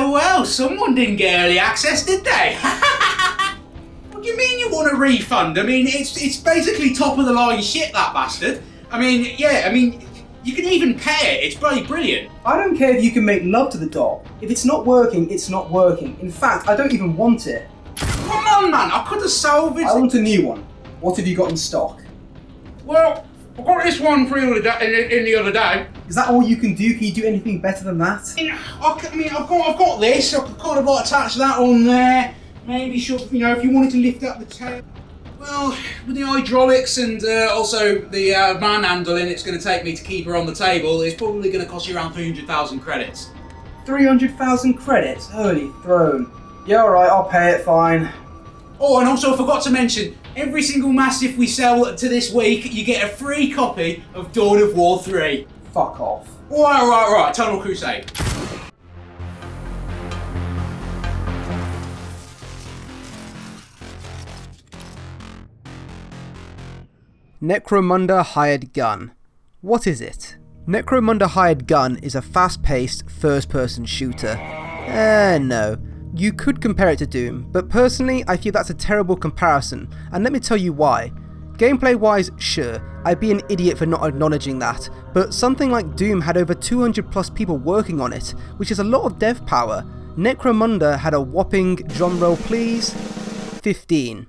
Well, someone didn't get early access, did they? What do you mean you want a refund? I mean, it's basically top of the line shit, that bastard. I mean, yeah, you can even pay it. It's bloody brilliant. I don't care if you can make love to the doll. If it's not working, it's not working. In fact, I don't even want it. Come on, man, I could have salvaged it. I want a new one. What have you got in stock? Well, I got this one for you in the other day. Is that all you can do? Can you do anything better than that? I've got this. I could kind of like attach that on there. Maybe if you wanted to lift up the tail. Well, with the hydraulics and also the manhandling it's going to take me to keep her on the table, it's probably going to cost you around 300,000 credits. 300,000 credits? Holy throne. Yeah, alright, I'll pay it, fine. Oh, and also I forgot to mention, every single Mastiff we sell to this week, you get a free copy of Dawn of War 3. Fuck off. Right, Tonal Crusade. Necromunda Hired Gun. What is it? Necromunda Hired Gun is a fast-paced, first-person shooter. No. You could compare it to Doom, but personally I feel that's a terrible comparison, and let me tell you why. Gameplay wise, sure, I'd be an idiot for not acknowledging that, but something like Doom had over 200 plus people working on it, which is a lot of dev power. Necromunda had a whopping, drumroll please, 15.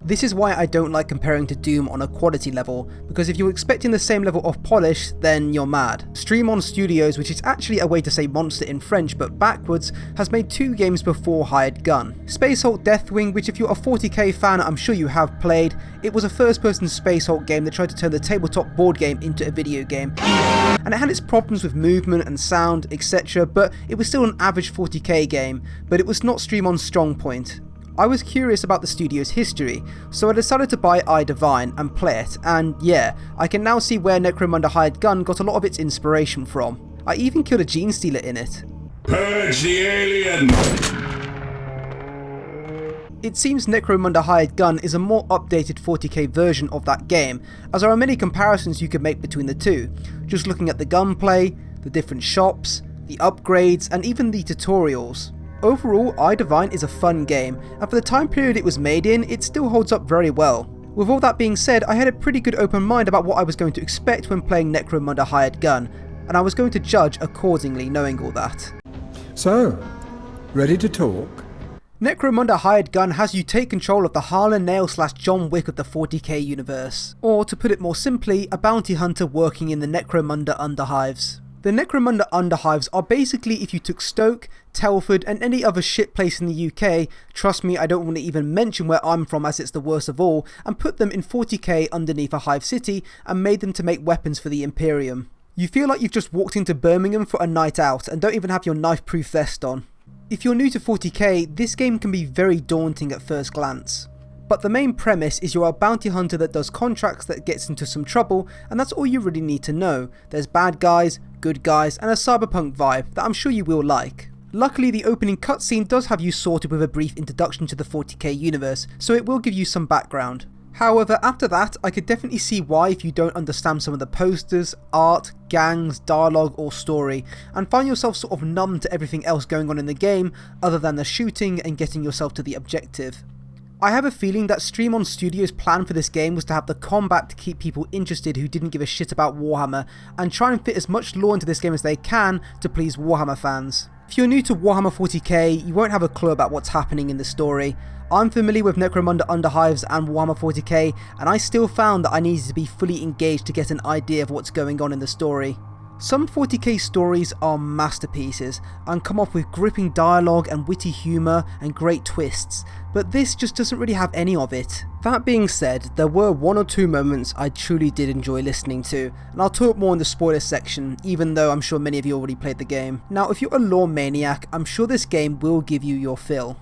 This is why I don't like comparing to Doom on a quality level, because if you're expecting the same level of polish, then you're mad. Stream On Studios, which is actually a way to say monster in French but backwards, has made 2 games before Hired Gun. Space Hulk Deathwing, which if you're a 40k fan I'm sure you have played, it was a first person Space Hulk game that tried to turn the tabletop board game into a video game. And it had its problems with movement and sound, etc, but it was still an average 40k game, but it was not Stream On's strong point. I was curious about the studio's history, so I decided to buy iDivine and play it, and yeah, I can now see where Necromunda Hired Gun got a lot of its inspiration from. I even killed a Gene Stealer in it. Purge the alien! It seems Necromunda Hired Gun is a more updated 40k version of that game, as there are many comparisons you could make between the two, just looking at the gunplay, the different shops, the upgrades, and even the tutorials. Overall, iDivine is a fun game, and for the time period it was made in, it still holds up very well. With all that being said, I had a pretty good open mind about what I was going to expect when playing Necromunda Hired Gun, and I was going to judge accordingly knowing all that. So, ready to talk? Necromunda Hired Gun has you take control of the Harlan Nail / John Wick of the 40k universe, or to put it more simply, a bounty hunter working in the Necromunda Underhives. The Necromunda Underhives are basically if you took Stoke, Telford and any other shit place in the UK, trust me I don't want to even mention where I'm from as it's the worst of all, and put them in 40k underneath a hive city and made them to make weapons for the Imperium. You feel like you've just walked into Birmingham for a night out and don't even have your knife-proof vest on. If you're new to 40k, this game can be very daunting at first glance. But the main premise is you're a bounty hunter that does contracts that gets into some trouble, and that's all you really need to know. There's bad guys, good guys, and a cyberpunk vibe that I'm sure you will like. Luckily the opening cutscene does have you sorted with a brief introduction to the 40k universe, so it will give you some background. However, after that, I could definitely see why if you don't understand some of the posters, art, gangs, dialogue or story, and find yourself sort of numb to everything else going on in the game other than the shooting and getting yourself to the objective. I have a feeling that Stream On Studios' plan for this game was to have the combat to keep people interested who didn't give a shit about Warhammer, and try and fit as much lore into this game as they can to please Warhammer fans. If you're new to Warhammer 40k, you won't have a clue about what's happening in the story. I'm familiar with Necromunda Underhives and Warhammer 40k, and I still found that I needed to be fully engaged to get an idea of what's going on in the story. Some 40k stories are masterpieces and come off with gripping dialogue and witty humour and great twists, but this just doesn't really have any of it. That being said, there were 1 or 2 moments I truly did enjoy listening to, and I'll talk more in the spoilers section, even though I'm sure many of you already played the game. Now if you're a lore maniac, I'm sure this game will give you your fill.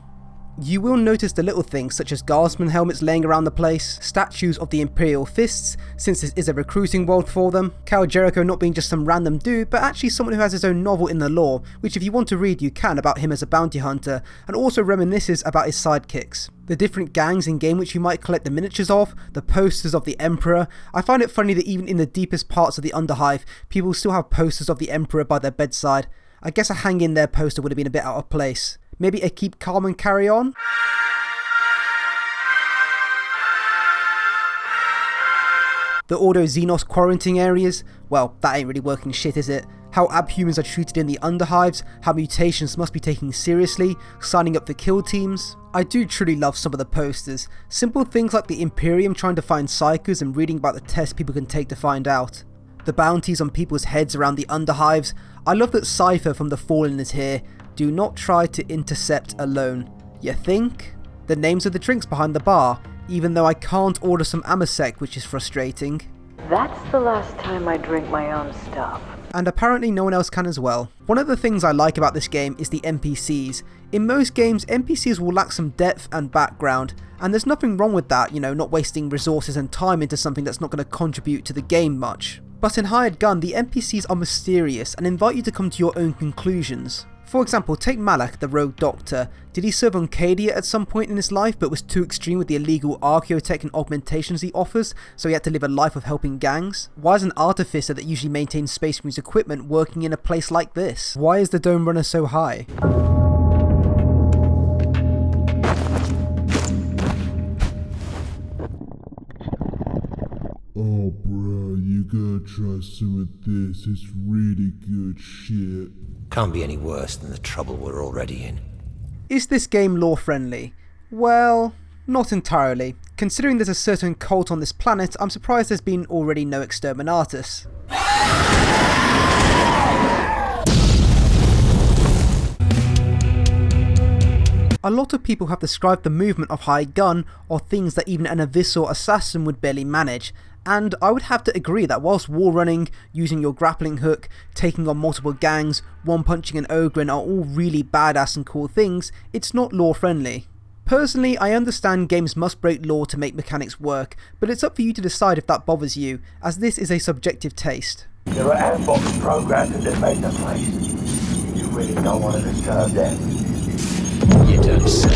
You will notice the little things such as guardsman helmets laying around the place, statues of the Imperial Fists, since this is a recruiting world for them, Cal Jericho not being just some random dude but actually someone who has his own novel in the lore, which if you want to read you can, about him as a bounty hunter, and also reminisces about his sidekicks. The different gangs in game which you might collect the miniatures of, the posters of the Emperor. I find it funny that even in the deepest parts of the Underhive, people still have posters of the Emperor by their bedside. I guess a hang in there poster would have been a bit out of place. Maybe a keep calm and carry on? The auto-Xenos quarantine areas? Well, that ain't really working shit, is it? How abhumans are treated in the underhives, how mutations must be taken seriously, signing up for kill teams. I do truly love some of the posters. Simple things like the Imperium trying to find psychers and reading about the tests people can take to find out. The bounties on people's heads around the underhives. I love that Cypher from The Fallen is here. Do not try to intercept alone. You think? The names of the drinks behind the bar, even though I can't order some Amasec, which is frustrating. That's the last time I drink my own stuff. And apparently no one else can as well. One of the things I like about this game is the NPCs. In most games, NPCs will lack some depth and background, and there's nothing wrong with that, not wasting resources and time into something that's not going to contribute to the game much. But in Hired Gun, the NPCs are mysterious and invite you to come to your own conclusions. For example, take Malak, the rogue doctor. Did he serve on Cadia at some point in his life but was too extreme with the illegal archaeotech and augmentations he offers, so he had to live a life of helping gangs? Why is an artificer that usually maintains Space Marine's equipment working in a place like this? Why is the Dome Runner so high? Oh bro, you gotta try some of this, it's really good shit. Can't be any worse than the trouble we're already in. Is this game lore friendly? Well, not entirely. Considering there's a certain cult on this planet, I'm surprised there's been already no exterminatus. A lot of people have described the movement of Hired Gun or things that even an Avisor assassin would barely manage, and I would have to agree that whilst wall running, using your grappling hook, taking on multiple gangs, one-punching an Ogren are all really badass and cool things, it's not lore friendly. Personally, I understand games must break lore to make mechanics work, but it's up for you to decide if that bothers you, as this is a subjective taste. There are ad-box programs that made the place. You really don't want to disturb them. You don't say.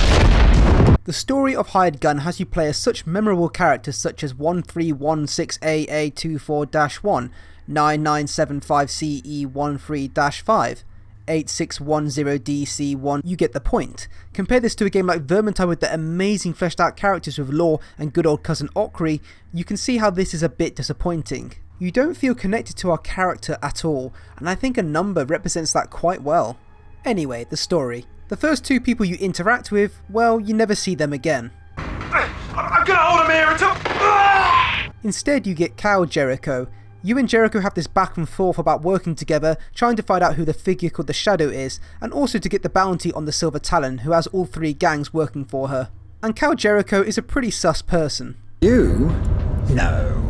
The story of Hired Gun has you play as such memorable characters such as 1316AA24-1, 9975CE13-5, 8610DC1, you get the point. Compare this to a game like Vermintide with the amazing fleshed out characters with lore and good old cousin Okri, you can see how this is a bit disappointing. You don't feel connected to our character at all, and I think a number represents that quite well. Anyway, the story. The first two people you interact with, well, you never see them again. I'm gonna hold him here until... Instead, you get Cal Jericho. You and Jericho have this back and forth about working together, trying to find out who the figure called the Shadow is, and also to get the bounty on the Silver Talon, who has all three gangs working for her. And Cal Jericho is a pretty sus person. You? No.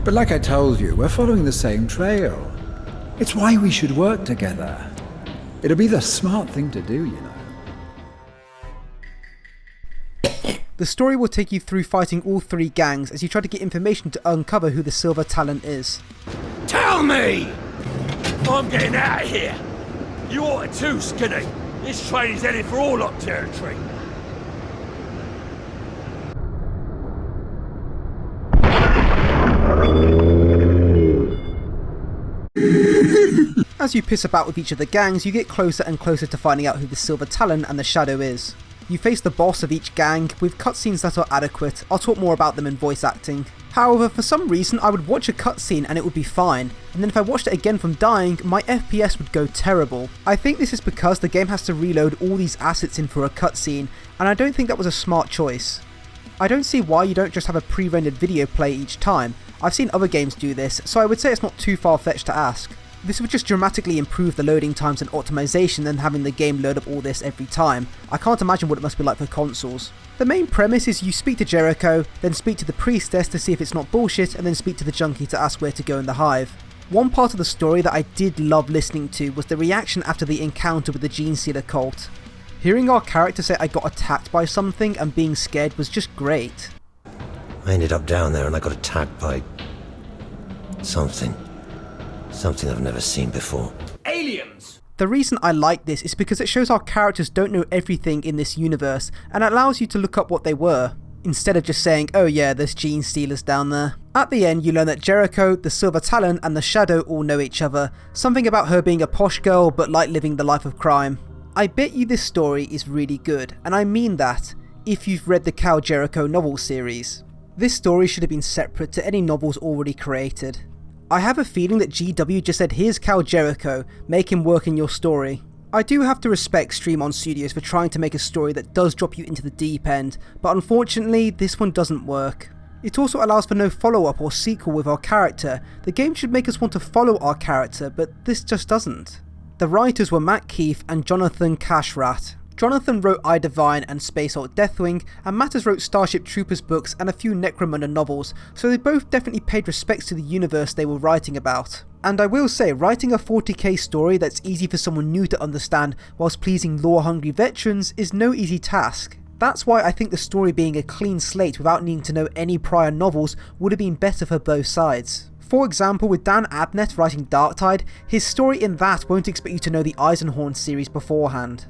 But like I told you, we're following the same trail. It's why we should work together. It'll be the smart thing to do, you know. The story will take you through fighting all three gangs as you try to get information to uncover who the Silver Talon is. Tell me! I'm getting out of here. You ought to too, Skinny. This train is headed for Orlok territory. As you piss about with each of the gangs, you get closer and closer to finding out who the Silver Talon and the Shadow is. You face the boss of each gang, with cutscenes that are adequate. I'll talk more about them in voice acting. However, for some reason I would watch a cutscene and it would be fine, and then if I watched it again from dying, my FPS would go terrible. I think this is because the game has to reload all these assets in for a cutscene, and I don't think that was a smart choice. I don't see why you don't just have a pre-rendered video play each time. I've seen other games do this, so I would say it's not too far-fetched to ask. This would just dramatically improve the loading times and optimization than having the game load up all this every time. I can't imagine what it must be like for consoles. The main premise is you speak to Jericho, then speak to the priestess to see if it's not bullshit, and then speak to the junkie to ask where to go in the hive. One part of the story that I did love listening to was the reaction after the encounter with the Gene Sealer cult. Hearing our character say I got attacked by something and being scared was just great. I ended up down there and I got attacked by... something. Something I've never seen before. Aliens! The reason I like this is because it shows our characters don't know everything in this universe and allows you to look up what they were. instead of just saying, oh yeah, there's gene stealers down there. At the end, you learn that Jericho, the Silver Talon, and the Shadow all know each other, something about her being a posh girl but like living the life of crime. I bet you this story is really good, and I mean that, if you've read the Cal Jericho novel series. This story should have been separate to any novels already created. I have a feeling that GW just said, here's Cal Jericho, make him work in your story. I do have to respect Stream On Studios for trying to make a story that does drop you into the deep end, but unfortunately this one doesn't work. It also allows for no follow-up or sequel with our character. The game should make us want to follow our character, but this just doesn't. The writers were Matt Keefe and Jonathan Cashrat. Jonathan wrote I Divine and Space Alt Deathwing, and Matt has wrote Starship Troopers books and a few Necromunda novels, so they both definitely paid respects to the universe they were writing about. And I will say, writing a 40k story that's easy for someone new to understand whilst pleasing lore-hungry veterans is no easy task. That's why I think the story being a clean slate without needing to know any prior novels would have been better for both sides. For example, with Dan Abnett writing Darktide, his story in that won't expect you to know the Eisenhorn series beforehand.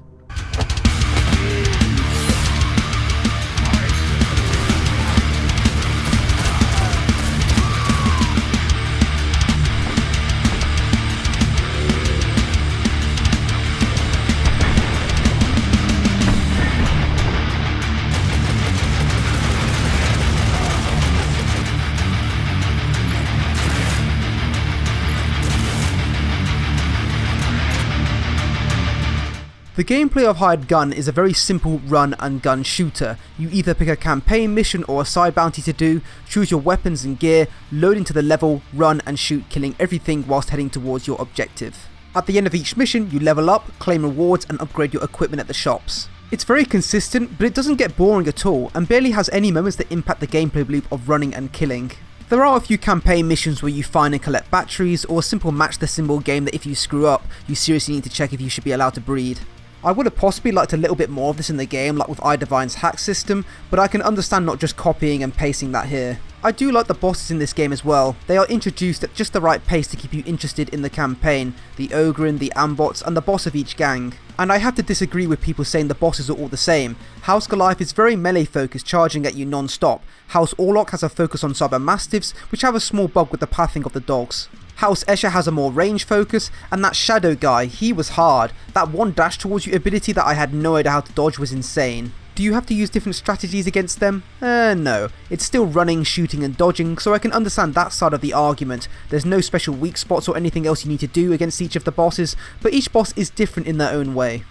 The gameplay of Hired Gun is a very simple run and gun shooter. You either pick a campaign mission or a side bounty to do, choose your weapons and gear, load into the level, run and shoot, killing everything whilst heading towards your objective. At the end of each mission, you level up, claim rewards and upgrade your equipment at the shops. It's very consistent, but it doesn't get boring at all, and barely has any moments that impact the gameplay loop of running and killing. There are a few campaign missions where you find and collect batteries, or a simple match the symbol game that if you screw up, you seriously need to check if you should be allowed to breed. I would have possibly liked a little bit more of this in the game, like with iDivine's hack system, but I can understand not just copying and pasting that here. I do like the bosses in this game as well. They are introduced at just the right pace to keep you interested in the campaign, the Ogryn, the Ambots, and the boss of each gang. And I have to disagree with people saying the bosses are all the same. House Goliath is very melee focused, charging at you non-stop. House Orlok has a focus on Cyber Mastiffs, which have a small bug with the pathing of the dogs. House Escher has a more range focus, and that Shadow guy, he was hard. That one dash towards you ability that I had no idea how to dodge was insane. Do you have to use different strategies against them? No. It's still running, shooting and dodging, so I can understand that side of the argument. There's no special weak spots or anything else you need to do against each of the bosses, but each boss is different in their own way.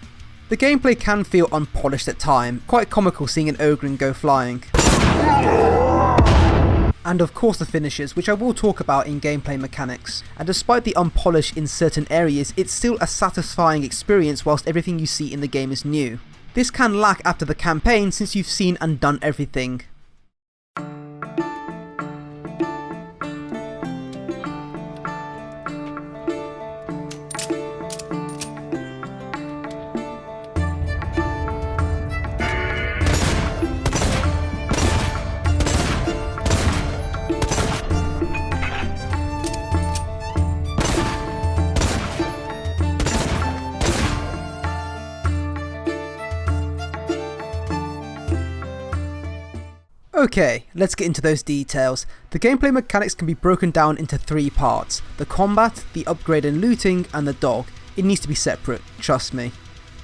The gameplay can feel unpolished at times, quite comical seeing an Ogryn go flying. And of course the finishes, which I will talk about in gameplay mechanics. And despite the unpolish in certain areas, it's still a satisfying experience whilst everything you see in the game is new. This can lack after the campaign since you've seen and done everything. Okay, let's get into those details. The gameplay mechanics can be broken down into 3 parts: the combat, the upgrade and looting, and the dog. It needs to be separate, trust me.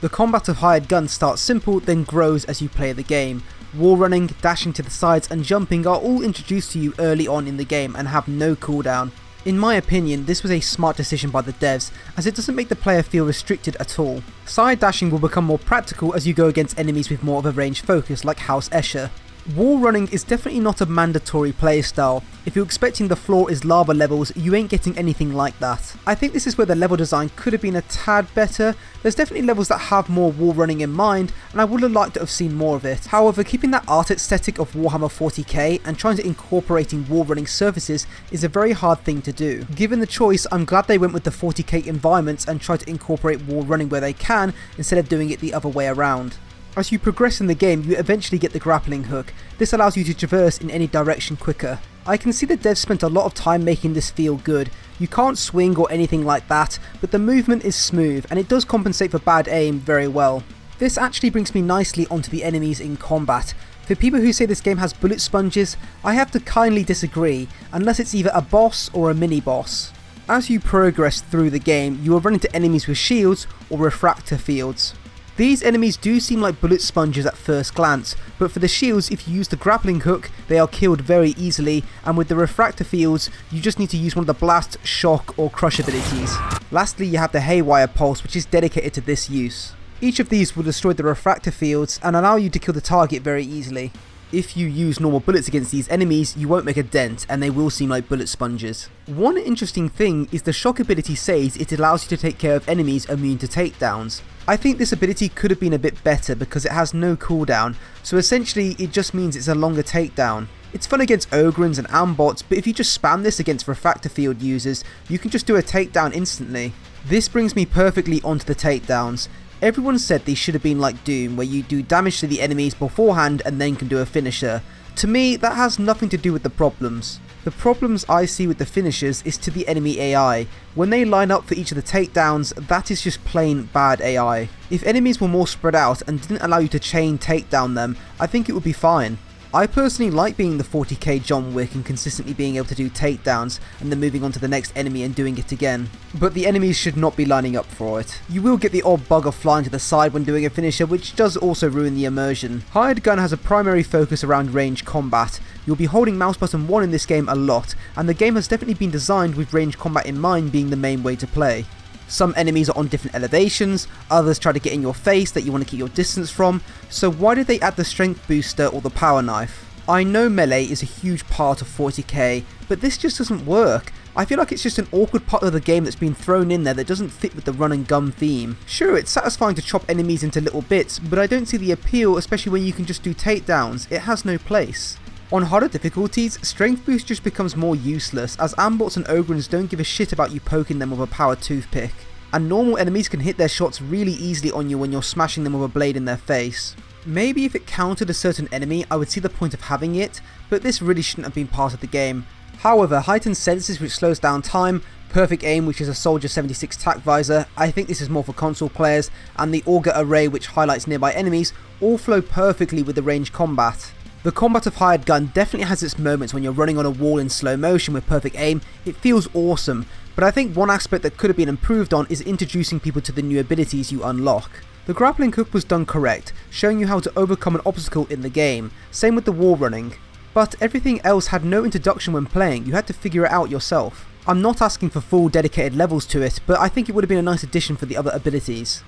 The combat of Hired Gun starts simple, then grows as you play the game. Wall running, dashing to the sides and jumping are all introduced to you early on in the game and have no cooldown. In my opinion, this was a smart decision by the devs, as it doesn't make the player feel restricted at all. Side dashing will become more practical as you go against enemies with more of a range focus like House Escher. Wall running is definitely not a mandatory playstyle. If you're expecting the floor is lava levels, you ain't getting anything like that. I think this is where the level design could have been a tad better. There's definitely levels that have more wall running in mind, and I would have liked to have seen more of it. However, keeping that art aesthetic of Warhammer 40k and trying to incorporating wall running surfaces is a very hard thing to do. Given the choice, I'm glad they went with the 40k environments and tried to incorporate wall running where they can, instead of doing it the other way around. As you progress in the game, you eventually get the grappling hook. This allows you to traverse in any direction quicker. I can see the devs spent a lot of time making this feel good. You can't swing or anything like that, but the movement is smooth and it does compensate for bad aim very well. This actually brings me nicely onto the enemies in combat. For people who say this game has bullet sponges, I have to kindly disagree, unless it's either a boss or a mini-boss. As you progress through the game, you will run into enemies with shields or refractor fields. These enemies do seem like bullet sponges at first glance, but for the shields, if you use the grappling hook, they are killed very easily, and with the refractor fields, you just need to use one of the blast, shock or crush abilities. Lastly, you have the haywire pulse, which is dedicated to this use. Each of these will destroy the refractor fields and allow you to kill the target very easily. If you use normal bullets against these enemies, you won't make a dent and they will seem like bullet sponges. One interesting thing is the shock ability says it allows you to take care of enemies immune to takedowns. I think this ability could have been a bit better because it has no cooldown, so essentially it just means it's a longer takedown. It's fun against Ogrins and Ambots, but if you just spam this against refractor field users, you can just do a takedown instantly. This brings me perfectly onto the takedowns. Everyone said these should have been like Doom, where you do damage to the enemies beforehand and then can do a finisher. To me, that has nothing to do with the problems. The problems I see with the finishers is to the enemy AI. When they line up for each of the takedowns, that is just plain bad AI. If enemies were more spread out and didn't allow you to chain takedown them, I think it would be fine. I personally like being the 40k John Wick and consistently being able to do takedowns and then moving on to the next enemy and doing it again. But the enemies should not be lining up for it. You will get the odd bugger flying to the side when doing a finisher, which does also ruin the immersion. Hired Gun has a primary focus around range combat. You'll be holding mouse button 1 in this game a lot, and the game has definitely been designed with range combat in mind being the main way to play. Some enemies are on different elevations, others try to get in your face that you want to keep your distance from, so why did they add the strength booster or the power knife? I know melee is a huge part of 40k, but this just doesn't work. I feel like it's just an awkward part of the game that's been thrown in there that doesn't fit with the run and gun theme. Sure, it's satisfying to chop enemies into little bits, but I don't see the appeal, especially when you can just do takedowns. It has no place. On harder difficulties, strength boost just becomes more useless, as Ambots and Ogrins don't give a shit about you poking them with a powered toothpick, and normal enemies can hit their shots really easily on you when you're smashing them with a blade in their face. Maybe if it countered a certain enemy I would see the point of having it, but this really shouldn't have been part of the game. However, heightened senses which slows down time, perfect aim which is a Soldier 76 tac visor, I think this is more for console players, and the auger array which highlights nearby enemies all flow perfectly with the range combat. The combat of Hired Gun definitely has its moments when you're running on a wall in slow motion with perfect aim. It feels awesome, but I think one aspect that could have been improved on is introducing people to the new abilities you unlock. The grappling hook was done correct, showing you how to overcome an obstacle in the game, same with the wall running. But everything else had no introduction when playing, you had to figure it out yourself. I'm not asking for full dedicated levels to it, but I think it would have been a nice addition for the other abilities.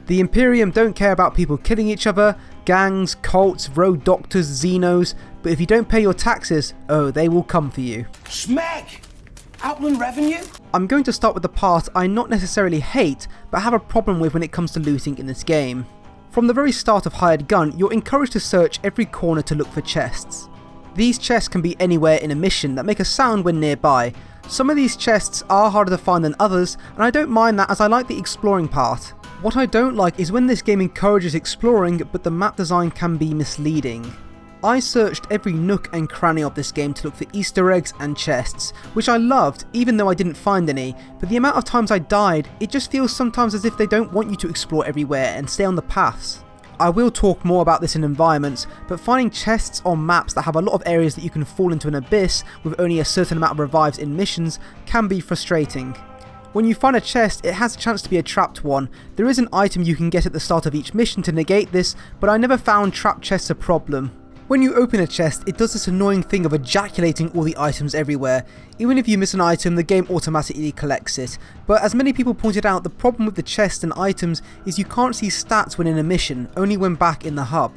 The Imperium don't care about people killing each other, gangs, cults, rogue doctors, xenos, but if you don't pay your taxes, oh, they will come for you. Smack! Outland revenue? I'm going to start with the part I not necessarily hate, but have a problem with when it comes to looting in this game. From the very start of Hired Gun, you're encouraged to search every corner to look for chests. These chests can be anywhere in a mission that make a sound when nearby. Some of these chests are harder to find than others, and I don't mind that as I like the exploring part. What I don't like is when this game encourages exploring, but the map design can be misleading. I searched every nook and cranny of this game to look for Easter eggs and chests, which I loved even though I didn't find any, but the amount of times I died, it just feels sometimes as if they don't want you to explore everywhere and stay on the paths. I will talk more about this in environments, but finding chests on maps that have a lot of areas that you can fall into an abyss with only a certain amount of revives in missions can be frustrating. When you find a chest, it has a chance to be a trapped one. There is an item you can get at the start of each mission to negate this, but I never found trapped chests a problem. When you open a chest, it does this annoying thing of ejaculating all the items everywhere. Even if you miss an item, the game automatically collects it. But as many people pointed out, the problem with the chests and items is you can't see stats when in a mission, only when back in the hub.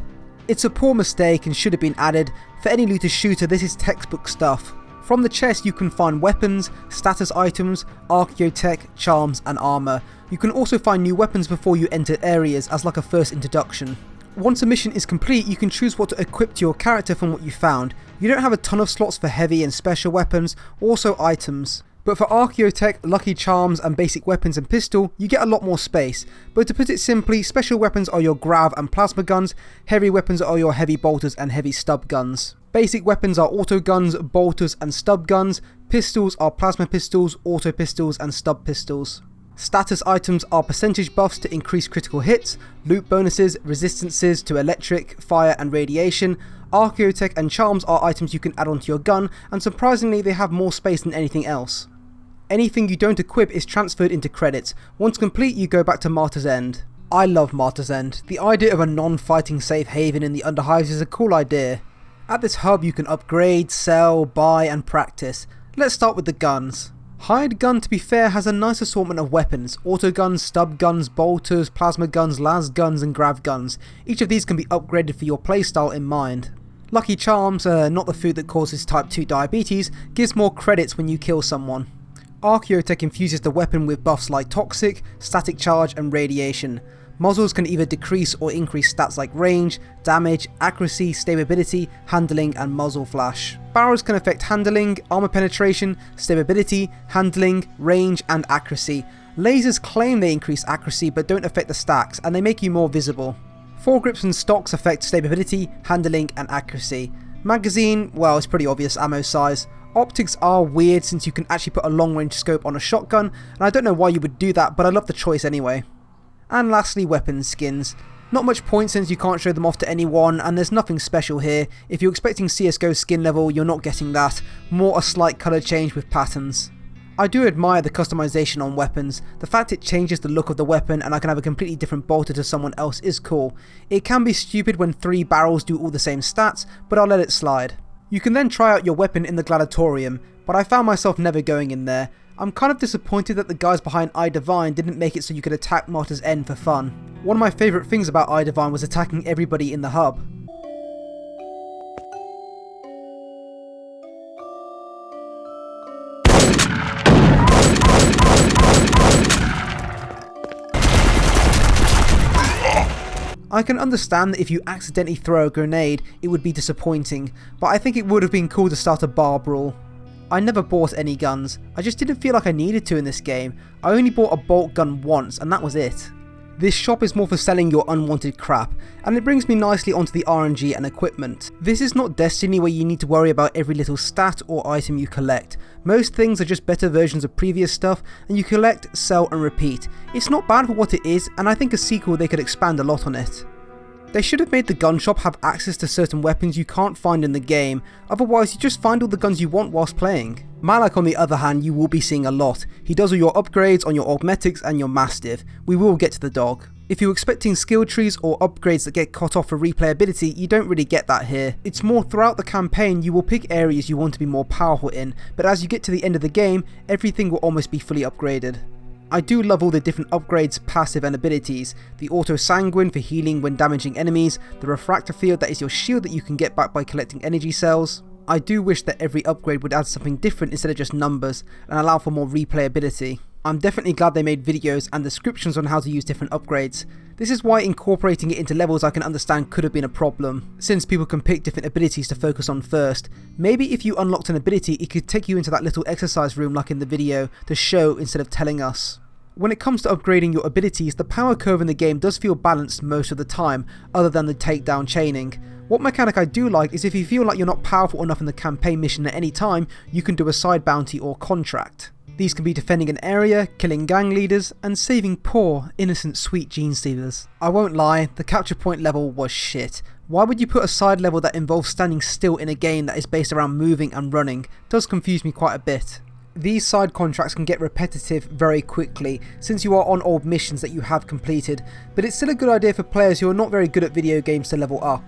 It's a poor mistake and should have been added. For any looter shooter, this is textbook stuff. From the chest you can find weapons, status items, archaeotech, charms and armour. You can also find new weapons before you enter areas as like a first introduction. Once a mission is complete, you can choose what to equip to your character from what you found. You don't have a ton of slots for heavy and special weapons, also items. But for archaeotech, lucky charms and basic weapons and pistol, you get a lot more space. But to put it simply, special weapons are your grav and plasma guns, heavy weapons are your heavy bolters and heavy stub guns. Basic weapons are auto guns, bolters and stub guns, pistols are plasma pistols, auto pistols and stub pistols. Status items are percentage buffs to increase critical hits, loot bonuses, resistances to electric, fire and radiation. Archaeotech and charms are items you can add onto your gun, and surprisingly they have more space than anything else. Anything you don't equip is transferred into credits. Once complete, you go back to Martyr's End. I love Martyr's End. The idea of a non-fighting safe haven in the Underhives is a cool idea. At this hub you can upgrade, sell, buy and practice. Let's start with the guns. Hired Gun, to be fair, has a nice assortment of weapons: auto guns, stub guns, bolters, plasma guns, las guns and grav guns. Each of these can be upgraded for your playstyle in mind. Lucky Charms, not the food that causes type 2 diabetes, gives more credits when you kill someone. Archaeotech infuses the weapon with buffs like Toxic, Static Charge and Radiation. Muzzles can either decrease or increase stats like range, damage, accuracy, stability, handling and muzzle flash. Barrels can affect handling, armor penetration, stability, handling, range and accuracy. Lasers claim they increase accuracy but don't affect the stacks, and they make you more visible. Foregrips and stocks affect stability, handling and accuracy. Magazine, well, it's pretty obvious ammo size. Optics are weird since you can actually put a long range scope on a shotgun, and I don't know why you would do that, but I love the choice anyway. And lastly, weapons skins. Not much point since you can't show them off to anyone, and there's nothing special here. If you're expecting CSGO skin level, you're not getting that. More a slight colour change with patterns. I do admire the customization on weapons. The fact it changes the look of the weapon and I can have a completely different bolter to someone else is cool. It can be stupid when 3 barrels do all the same stats, but I'll let it slide. You can then try out your weapon in the Gladiatorium, but I found myself never going in there. I'm kind of disappointed that the guys behind iDivine didn't make it so you could attack Martyr's End for fun. One of my favourite things about iDivine was attacking everybody in the hub. I can understand that if you accidentally throw a grenade, it would be disappointing, but I think it would have been cool to start a bar brawl. I never bought any guns. I just didn't feel like I needed to in this game. I only bought a bolt gun once, and that was it. This shop is more for selling your unwanted crap, and it brings me nicely onto the RNG and equipment. This is not Destiny where you need to worry about every little stat or item you collect. Most things are just better versions of previous stuff, and you collect, sell and repeat. It's not bad for what it is, and I think a sequel they could expand a lot on it. They should have made the gun shop have access to certain weapons you can't find in the game, otherwise you just find all the guns you want whilst playing. Malak on the other hand you will be seeing a lot. He does all your upgrades on your Augmetics and your Mastiff. We will get to the dog. If you're expecting skill trees or upgrades that get cut off for replayability, you don't really get that here. It's more throughout the campaign you will pick areas you want to be more powerful in, but as you get to the end of the game, everything will almost be fully upgraded. I do love all the different upgrades, passive and abilities. The Auto Sanguine for healing when damaging enemies, the Refractor Field that is your shield that you can get back by collecting energy cells. I do wish that every upgrade would add something different instead of just numbers, and allow for more replayability. I'm definitely glad they made videos and descriptions on how to use different upgrades. This is why incorporating it into levels I can understand could have been a problem, since people can pick different abilities to focus on first. Maybe if you unlocked an ability it could take you into that little exercise room like in the video, to show instead of telling us. When it comes to upgrading your abilities, the power curve in the game does feel balanced most of the time, other than the takedown chaining. What mechanic I do like is if you feel like you're not powerful enough in the campaign mission at any time, you can do a side bounty or contract. These can be defending an area, killing gang leaders, and saving poor, innocent sweet gene stealers. I won't lie, the capture point level was shit. Why would you put a side level that involves standing still in a game that is based around moving and running? It does confuse me quite a bit. These side contracts can get repetitive very quickly since you are on old missions that you have completed, but it's still a good idea for players who are not very good at video games to level up.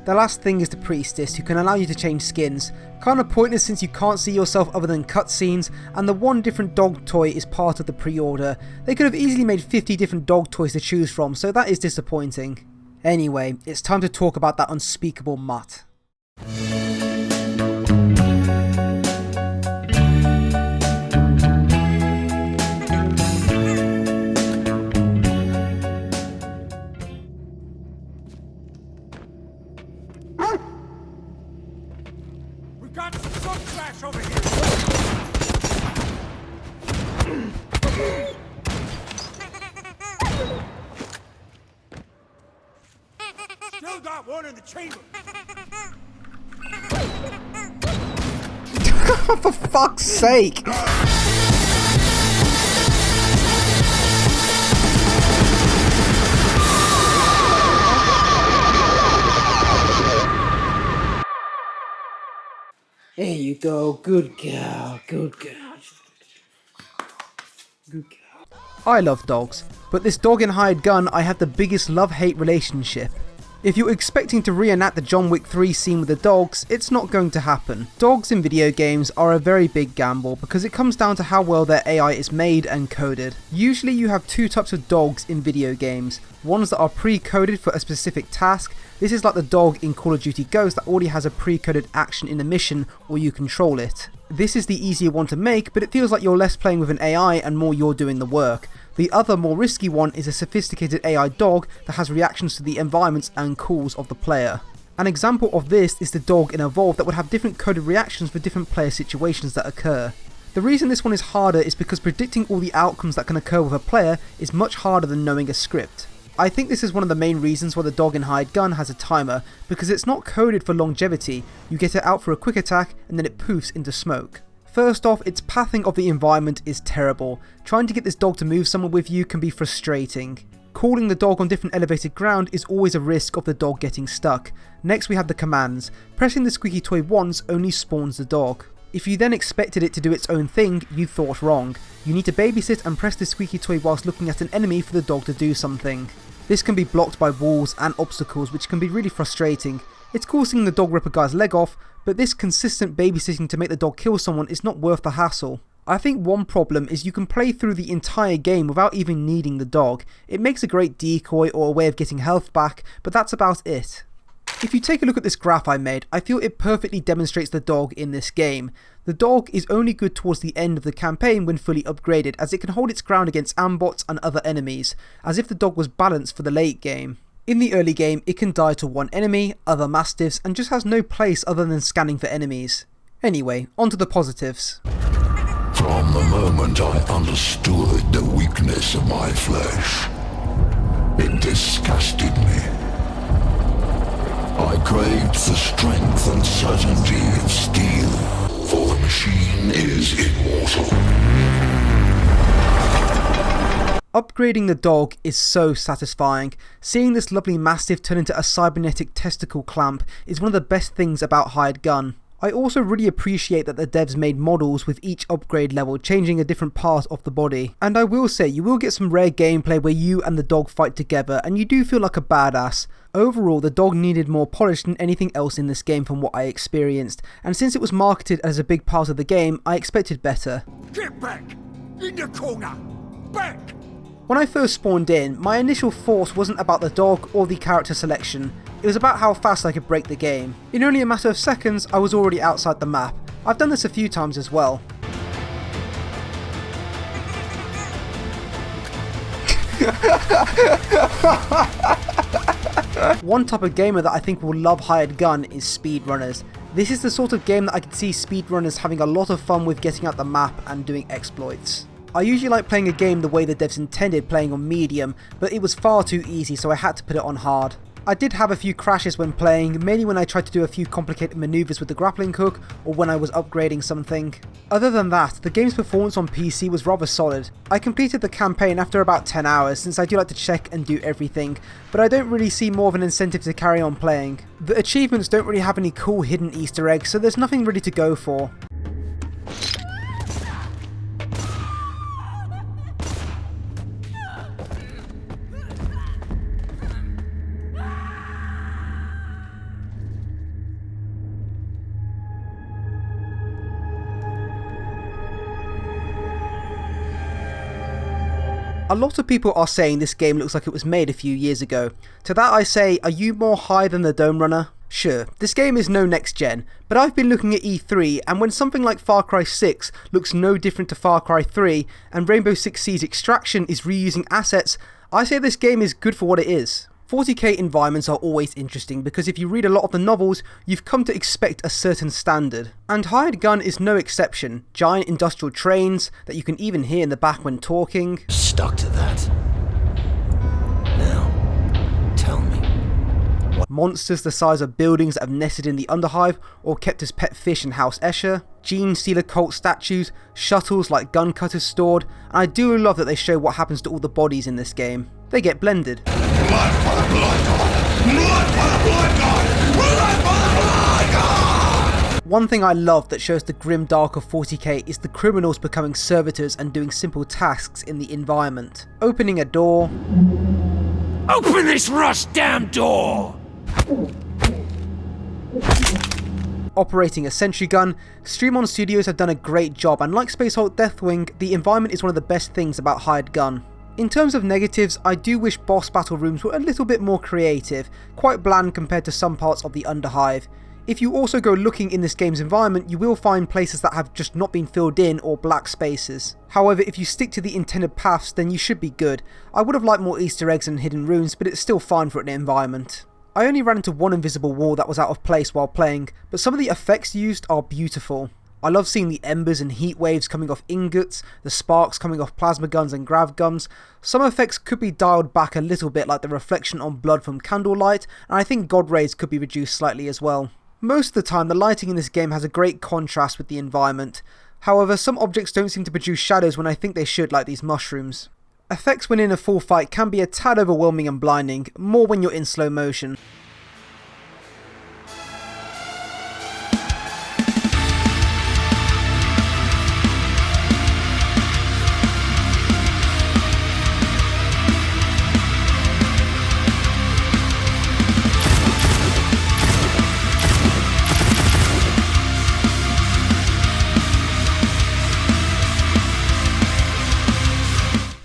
The last thing is the Priestess, who can allow you to change skins. Kinda pointless since you can't see yourself other than cutscenes, and the one different dog toy is part of the pre-order. They could have easily made 50 different dog toys to choose from, so that is disappointing. Anyway, it's time to talk about that unspeakable mutt. Still got one in the chamber. For fuck's sake! There you go, good girl, good girl. Good girl. I love dogs, but this dog in Hired Gun I have the biggest love-hate relationship. If you're expecting to reenact the John Wick 3 scene with the dogs, it's not going to happen. Dogs in video games are a very big gamble because it comes down to how well their AI is made and coded. Usually you have two types of dogs in video games, ones that are pre-coded for a specific task. This is like the dog in Call of Duty Ghosts that already has a pre-coded action in the mission or you control it. This is the easier one to make, but it feels like you're less playing with an AI and more you're doing the work. The other more risky one is a sophisticated AI dog that has reactions to the environments and calls of the player. An example of this is the dog in Evolve that would have different coded reactions for different player situations that occur. The reason this one is harder is because predicting all the outcomes that can occur with a player is much harder than knowing a script. I think this is one of the main reasons why the dog in Hired Gun has a timer, because it's not coded for longevity. You get it out for a quick attack and then it poofs into smoke. First off, its pathing of the environment is terrible. Trying to get this dog to move somewhere with you can be frustrating. Calling the dog on different elevated ground is always a risk of the dog getting stuck. Next we have the commands. Pressing the squeaky toy once only spawns the dog. If you then expected it to do its own thing, you thought wrong. You need to babysit and press the squeaky toy whilst looking at an enemy for the dog to do something. This can be blocked by walls and obstacles, which can be really frustrating. It's cool seeing the dog rip a guy's leg off, but this consistent babysitting to make the dog kill someone is not worth the hassle. I think one problem is you can play through the entire game without even needing the dog. It makes a great decoy or a way of getting health back, but that's about it. If you take a look at this graph I made, I feel it perfectly demonstrates the dog in this game. The dog is only good towards the end of the campaign when fully upgraded, as it can hold its ground against ambots and other enemies, as if the dog was balanced for the late game. In the early game, it can die to one enemy, other mastiffs, and just has no place other than scanning for enemies. Anyway, on to the positives. From the moment I understood the weakness of my flesh, it disgusted me. I craved the strength and certainty of steel, for the machine is immortal. Upgrading the dog is so satisfying. Seeing this lovely mastiff turn into a cybernetic testicle clamp is one of the best things about Hired Gun. I also really appreciate that the devs made models with each upgrade level changing a different part of the body. And I will say, you will get some rare gameplay where you and the dog fight together and you do feel like a badass. Overall, the dog needed more polish than anything else in this game from what I experienced, and since it was marketed as a big part of the game, I expected better. Get back! In the corner! Back! When I first spawned in, my initial thought wasn't about the dog or the character selection, it was about how fast I could break the game. In only a matter of seconds, I was already outside the map. I've done this a few times as well. One type of gamer that I think will love Hired Gun is speedrunners. This is the sort of game that I can see speedrunners having a lot of fun with getting out the map and doing exploits. I usually like playing a game the way the devs intended, playing on medium, but it was far too easy so I had to put it on hard. I did have a few crashes when playing, mainly when I tried to do a few complicated maneuvers with the grappling hook or when I was upgrading something. Other than that, the game's performance on PC was rather solid. I completed the campaign after about 10 hours since I do like to check and do everything, but I don't really see more of an incentive to carry on playing. The achievements don't really have any cool hidden Easter eggs, so there's nothing really to go for. A lot of people are saying this game looks like it was made a few years ago. To that I say, are you more high than the Dome Runner? Sure, this game is no next gen, but I've been looking at E3 and when something like Far Cry 6 looks no different to Far Cry 3 and Rainbow Six Siege Extraction is reusing assets, I say this game is good for what it is. 40k environments are always interesting because if you read a lot of the novels, you've come to expect a certain standard. And Hired Gun is no exception. Giant industrial trains that you can even hear in the back when talking. Stuck to that. Now, tell me. Monsters the size of buildings that have nested in the Underhive or kept as pet fish in House Escher. Gene Stealer cult statues, shuttles like gun cutters stored, and I do love that they show what happens to all the bodies in this game. They get blended. Blood for the blood god! Blood for the blood god! Blood for the blood god! One thing I love that shows the grim dark of 40k is the criminals becoming servitors and doing simple tasks in the environment. Opening a door. Open this rust damn door! Operating a sentry gun. Streamon Studios have done a great job, and like Space Hulk Deathwing, the environment is one of the best things about Hired Gun. In terms of negatives, I do wish boss battle rooms were a little bit more creative, quite bland compared to some parts of the Underhive. If you also go looking in this game's environment, you will find places that have just not been filled in or black spaces. However, if you stick to the intended paths, then you should be good. I would have liked more Easter eggs and hidden runes, but it's still fine for an environment. I only ran into one invisible wall that was out of place while playing, but some of the effects used are beautiful. I love seeing the embers and heat waves coming off ingots, the sparks coming off plasma guns and grav guns. Some effects could be dialed back a little bit, like the reflection on blood from candlelight, and I think god rays could be reduced slightly as well. Most of the time, the lighting in this game has a great contrast with the environment. However, some objects don't seem to produce shadows when I think they should, like these mushrooms. Effects when in a full fight can be a tad overwhelming and blinding, more when you're in slow motion.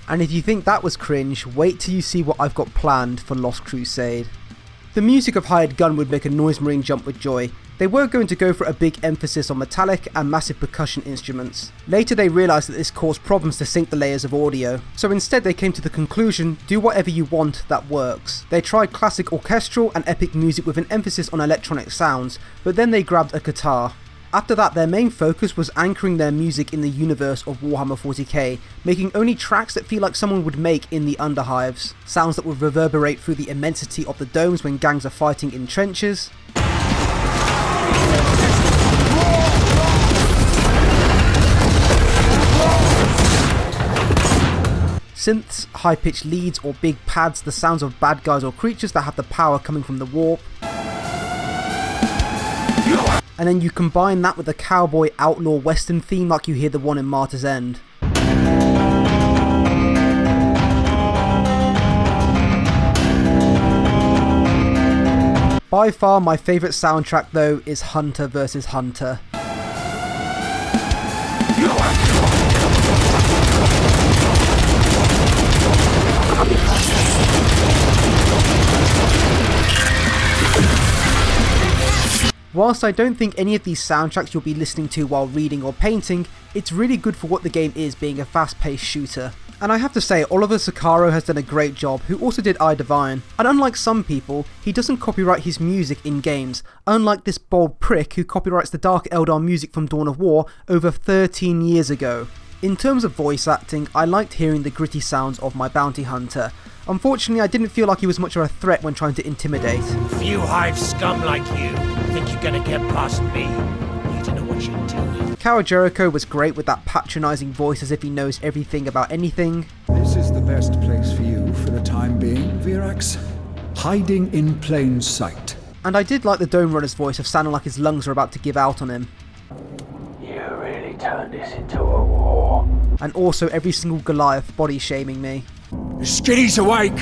And if you think that was cringe, wait till you see what I've got planned for Lost Crusade. The music of Hired Gun would make a Noise Marine jump with joy. They were going to go for a big emphasis on metallic and massive percussion instruments. Later they realised that this caused problems to sync the layers of audio, so instead they came to the conclusion, do whatever you want that works. They tried classic orchestral and epic music with an emphasis on electronic sounds, but then they grabbed a guitar. After that, their main focus was anchoring their music in the universe of Warhammer 40k, making only tracks that feel like someone would make in the Underhives. Sounds that would reverberate through the immensity of the domes when gangs are fighting in trenches. Synths, high-pitched leads or big pads, the sounds of bad guys or creatures that have the power coming from the warp. And then you combine that with the cowboy outlaw western theme like you hear the one in Martyr's End. By far my favourite soundtrack though is Hunter vs Hunter. Whilst I don't think any of these soundtracks you'll be listening to while reading or painting, it's really good for what the game is, being a fast-paced shooter. And I have to say, Oliver Sakaro has done a great job, who also did I Divine. And unlike some people, he doesn't copyright his music in games, unlike this bold prick who copyrights the Dark Eldar music from Dawn of War over 13 years ago. In terms of voice acting, I liked hearing the gritty sounds of my bounty hunter. Unfortunately, I didn't feel like he was much of a threat when trying to intimidate. Few hive scum like you think you're gonna get past me. You don't know what you're doing. Kara Jericho was great with that patronising voice as if he knows everything about anything. This is the best place for you for the time being, Virax. Hiding in plain sight. And I did like the Dome Runner's voice of sounding like his lungs are about to give out on him. You really turned this into a war. And also every single Goliath body shaming me. Skitty's awake!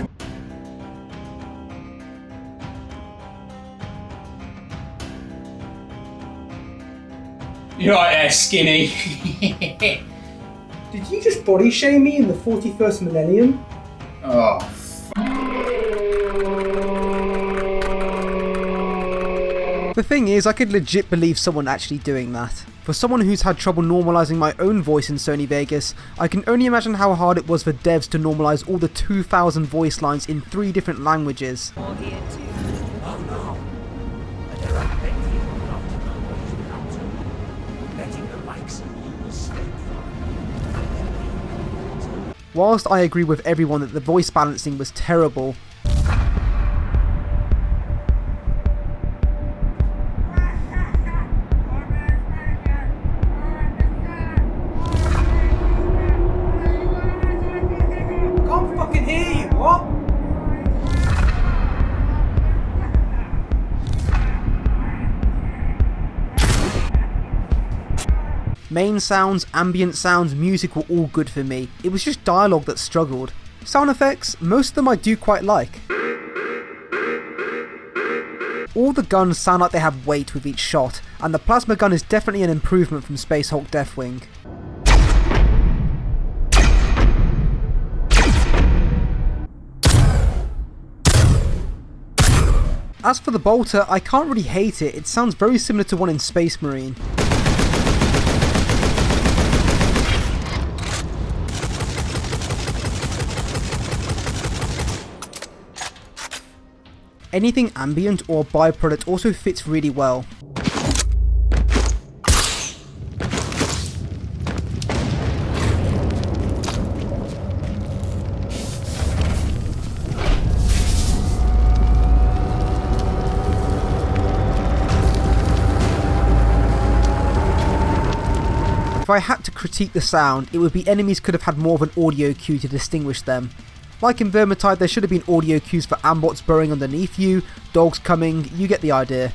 You're right there, Skinny. Did you just body shame me in the 41st millennium? Oh, The thing is, I could legit believe someone actually doing that. For someone who's had trouble normalising my own voice in Sony Vegas, I can only imagine how hard it was for devs to normalise all the 2,000 voice lines in 3 different languages. Whilst I agree with everyone that the voice balancing was terrible, Main sounds, ambient sounds, music were all good for me. It was just dialogue that struggled. Sound effects, most of them I do quite like. All the guns sound like they have weight with each shot, and the plasma gun is definitely an improvement from Space Hulk Deathwing. As for the bolter, I can't really hate it, it sounds very similar to one in Space Marine. Anything ambient or byproduct also fits really well. If I had to critique the sound, it would be enemies could have had more of an audio cue to distinguish them. Like in Vermintide, there should have been audio cues for ambots burrowing underneath you, dogs coming, you get the idea.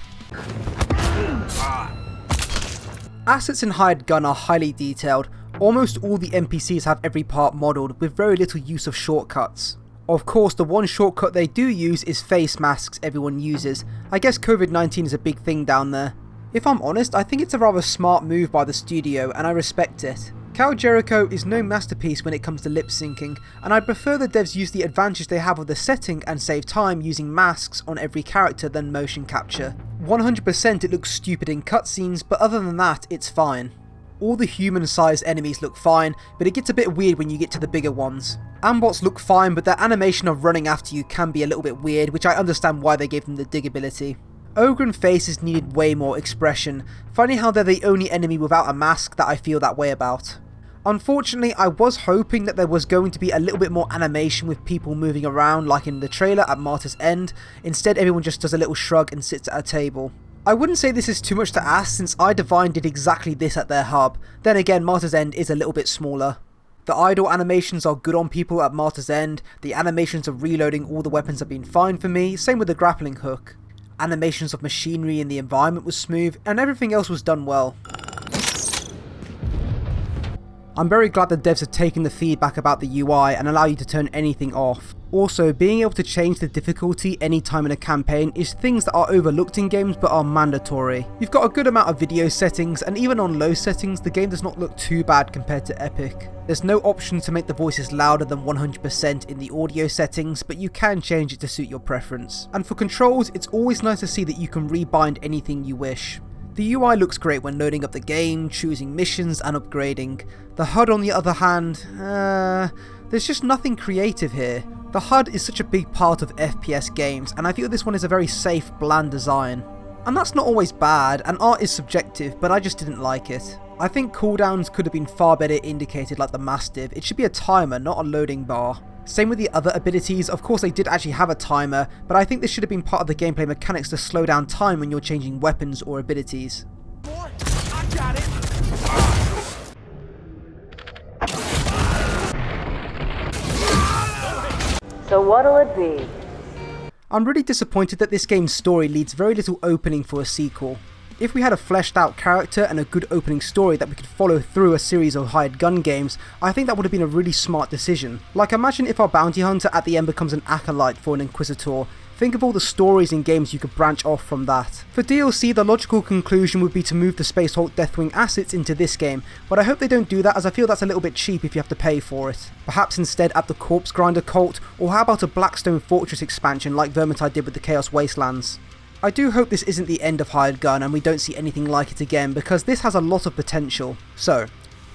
Assets in Hired Gun are highly detailed. Almost all the NPCs have every part modelled, with very little use of shortcuts. Of course, the one shortcut they do use is face masks everyone uses. I guess COVID-19 is a big thing down there. If I'm honest, I think it's a rather smart move by the studio, and I respect it. Cal Jericho is no masterpiece when it comes to lip syncing, and I prefer the devs use the advantage they have of the setting and save time using masks on every character than motion capture. 100% it looks stupid in cutscenes, but other than that, it's fine. All the human-sized enemies look fine, but it gets a bit weird when you get to the bigger ones. Ambots look fine, but their animation of running after you can be a little bit weird, which I understand why they gave them the dig ability. Ogre faces needed way more expression. Funny how they're the only enemy without a mask that I feel that way about. Unfortunately, I was hoping that there was going to be a little bit more animation with people moving around like in the trailer at Martyr's End. Instead, everyone just does a little shrug and sits at a table. I wouldn't say this is too much to ask since iDivine did exactly this at their hub. Then again, Martyr's End is a little bit smaller. The idle animations are good on people at Martyr's End. The animations of reloading all the weapons have been fine for me, same with the grappling hook. Animations of machinery in the environment was smooth, and everything else was done well. I'm very glad the devs have taken the feedback about the UI and allow you to turn anything off. Also, being able to change the difficulty anytime in a campaign is things that are overlooked in games but are mandatory. You've got a good amount of video settings, and even on low settings the game does not look too bad compared to Epic. There's no option to make the voices louder than 100% in the audio settings, but you can change it to suit your preference. And for controls, it's always nice to see that you can rebind anything you wish. The UI looks great when loading up the game, choosing missions and upgrading. The HUD on the other hand, there's just nothing creative here. The HUD is such a big part of FPS games, and I feel this one is a very safe, bland design. And that's not always bad, and art is subjective, but I just didn't like it. I think cooldowns could have been far better indicated like the Mastiff. It should be a timer, not a loading bar. Same with the other abilities, of course they did actually have a timer, but I think this should have been part of the gameplay mechanics to slow down time when you're changing weapons or abilities. Boy, I got it. So what'll it be? I'm really disappointed that this game's story leads very little opening for a sequel. If we had a fleshed out character and a good opening story that we could follow through a series of hired gun games, I think that would have been a really smart decision. Like, imagine if our bounty hunter at the end becomes an acolyte for an inquisitor. Think of all the stories in games you could branch off from that. For DLC, the logical conclusion would be to move the Space Hulk Deathwing assets into this game, but I hope they don't do that as I feel that's a little bit cheap if you have to pay for it. Perhaps instead add the Corpse Grinder cult, or how about a Blackstone Fortress expansion like Vermintide did with the Chaos Wastelands. I do hope this isn't the end of Hired Gun and we don't see anything like it again, because this has a lot of potential. So,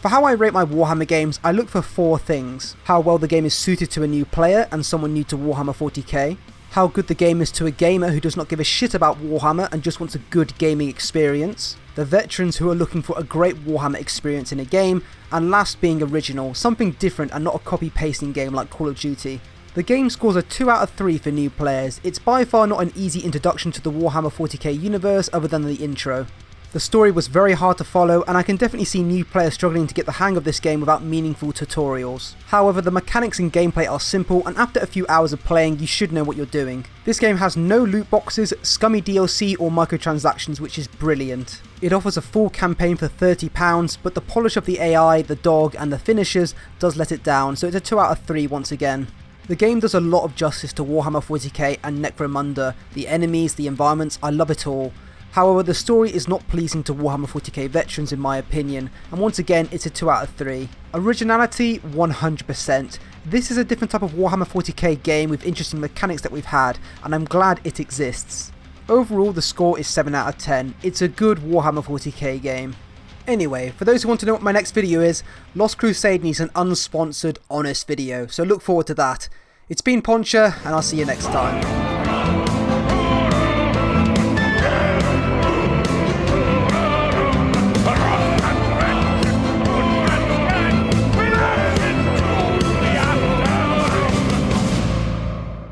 for how I rate my Warhammer games, I look for 4 things. How well the game is suited to a new player and someone new to Warhammer 40k. How good the game is to a gamer who does not give a shit about Warhammer and just wants a good gaming experience. The veterans who are looking for a great Warhammer experience in a game. And last being original, something different and not a copy-pasting game like Call of Duty. The game scores a 2 out of 3 for new players. It's by far not an easy introduction to the Warhammer 40k universe other than the intro. The story was very hard to follow, and I can definitely see new players struggling to get the hang of this game without meaningful tutorials. However, the mechanics and gameplay are simple, and after a few hours of playing you should know what you're doing. This game has no loot boxes, scummy DLC or microtransactions, which is brilliant. It offers a full campaign for £30, but the polish of the AI, the dog and the finishers does let it down, so it's a 2 out of 3 once again. The game does a lot of justice to Warhammer 40k and Necromunda. The enemies, the environments, I love it all. However, the story is not pleasing to Warhammer 40k veterans in my opinion, and once again it's a 2 out of 3. Originality, 100%. This is a different type of Warhammer 40k game with interesting mechanics that we've had, and I'm glad it exists. Overall, the score is 7 out of 10. It's a good Warhammer 40k game. Anyway, for those who want to know what my next video is, Lost Crusade needs an unsponsored, honest video, so look forward to that. It's been Poncha, and I'll see you next time.